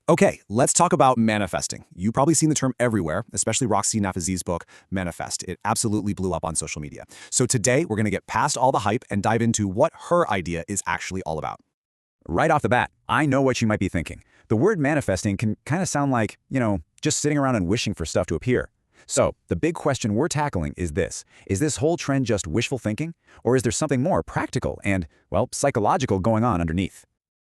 Okay, let's talk about manifesting. You've probably seen the term everywhere, especially Roxie Nafousi's book, Manifest. It absolutely blew up on social media. So today, we're going to get past all the hype and dive into what her idea is actually all about. Right off the bat, I know what you might be thinking. The word manifesting can kind of sound like, just sitting around and wishing for stuff to appear. So, the big question we're tackling is this. Is this whole trend just wishful thinking? Or is there something more practical and, well, psychological going on underneath?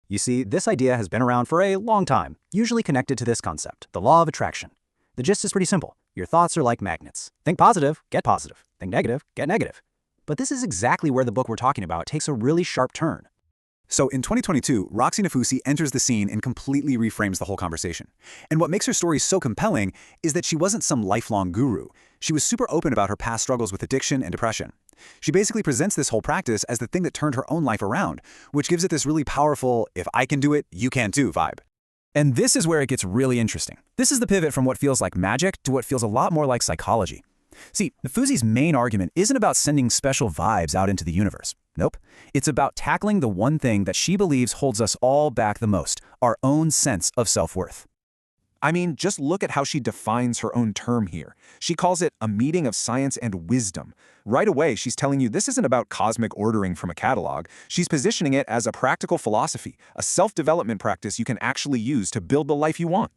You see, this idea has been around for a long time, usually connected to this concept, the law of attraction. The gist is pretty simple. Your thoughts are like magnets. Think positive, get positive. Think negative, get negative. But this is exactly where the book we're talking about takes a really sharp turn. So in 2022, Roxie Nafousi enters the scene and completely reframes the whole conversation. And what makes her story so compelling is that she wasn't some lifelong guru. She was super open about her past struggles with addiction and depression. She basically presents this whole practice as the thing that turned her own life around, which gives it this really powerful, if I can do it, you can too vibe. And this is where it gets really interesting. This is the pivot from what feels like magic to what feels a lot more like psychology. See, Nafousi's main argument isn't about sending special vibes out into the universe. Nope. It's about tackling the one thing that she believes holds us all back the most, our own sense of self-worth. I mean, just look at how she defines her own term here. She calls it a meeting of science and wisdom. Right away, she's telling you this isn't about cosmic ordering from a catalog. She's positioning it as a practical philosophy, a self-development practice you can actually use to build the life you want.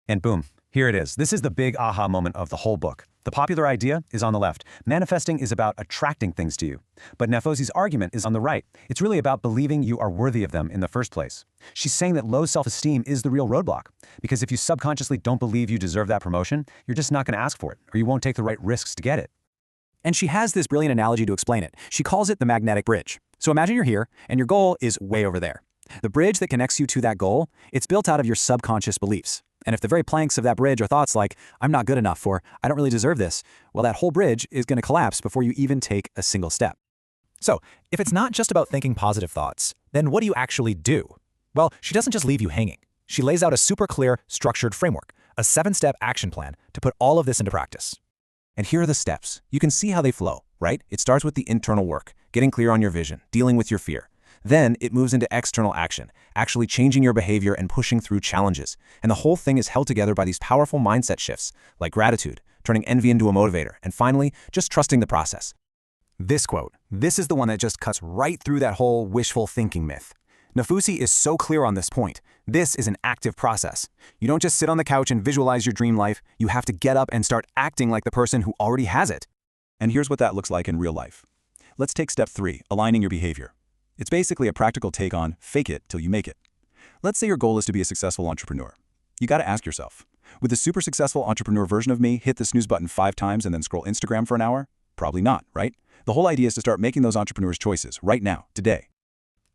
And boom, here it is. This is the big aha moment of the whole book. The popular idea is on the left. Manifesting is about attracting things to you. But Nafousi's argument is on the right. It's really about believing you are worthy of them in the first place. She's saying that low self-esteem is the real roadblock. Because if you subconsciously don't believe you deserve that promotion, you're just not going to ask for it, or you won't take the right risks to get it. And she has this brilliant analogy to explain it. She calls it the magnetic bridge. So imagine you're here, and your goal is way over there. The bridge that connects you to that goal, it's built out of your subconscious beliefs. And if the very planks of that bridge are thoughts like, I'm not good enough, or I don't really deserve this, well, that whole bridge is going to collapse before you even take a single step. So, if it's not just about thinking positive thoughts, then what do you actually do? Well, she doesn't just leave you hanging. She lays out a super clear, structured framework, a 7-step action plan to put all of this into practice. And here are the steps. You can see how they flow, right? It starts with the internal work, getting clear on your vision, dealing with your fear. Then it moves into external action, actually changing your behavior and pushing through challenges. And the whole thing is held together by these powerful mindset shifts, like gratitude, turning envy into a motivator, and finally, just trusting the process. This quote, this is the one that just cuts right through that whole wishful thinking myth. Nafousi is so clear on this point. This is an active process. You don't just sit on the couch and visualize your dream life. You have to get up and start acting like the person who already has it. And here's what that looks like in real life. Let's take step 3, aligning your behavior. It's basically a practical take on fake it till you make it. Let's say your goal is to be a successful entrepreneur. You got to ask yourself, would the super successful entrepreneur version of me hit the snooze button 5 times and then scroll Instagram for an hour? Probably not, right? The whole idea is to start making those entrepreneurs' choices right now, today.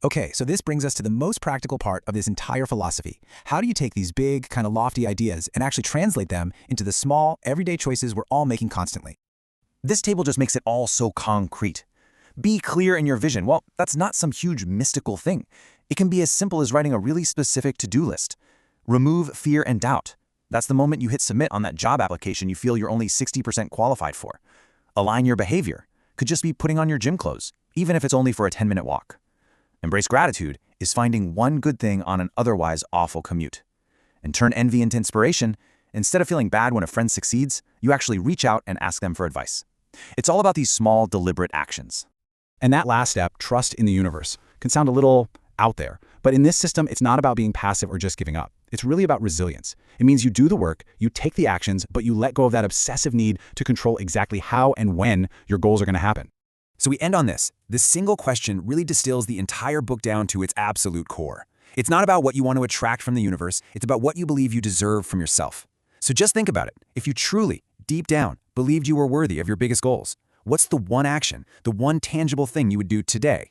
Okay, so this brings us to the most practical part of this entire philosophy. How do you take these big, kind of lofty ideas and actually translate them into the small, everyday choices we're all making constantly? This table just makes it all so concrete. Be clear in your vision. Well, that's not some huge mystical thing. It can be as simple as writing a really specific to-do list. Remove fear and doubt. That's the moment you hit submit on that job application you feel you're only 60% qualified for. Align your behavior. Could just be putting on your gym clothes, even if it's only for a 10-minute walk. Embrace gratitude is finding one good thing on an otherwise awful commute. And turn envy into inspiration. Instead of feeling bad when a friend succeeds, you actually reach out and ask them for advice. It's all about these small, deliberate actions. And that last step, trust in the universe, can sound a little out there. But in this system, it's not about being passive or just giving up. It's really about resilience. It means you do the work, you take the actions, but you let go of that obsessive need to control exactly how and when your goals are going to happen. So we end on this. This single question really distills the entire book down to its absolute core. It's not about what you want to attract from the universe. It's about what you believe you deserve from yourself. So just think about it. If you truly, deep down, believed you were worthy of your biggest goals, what's the one action, the one tangible thing you would do today?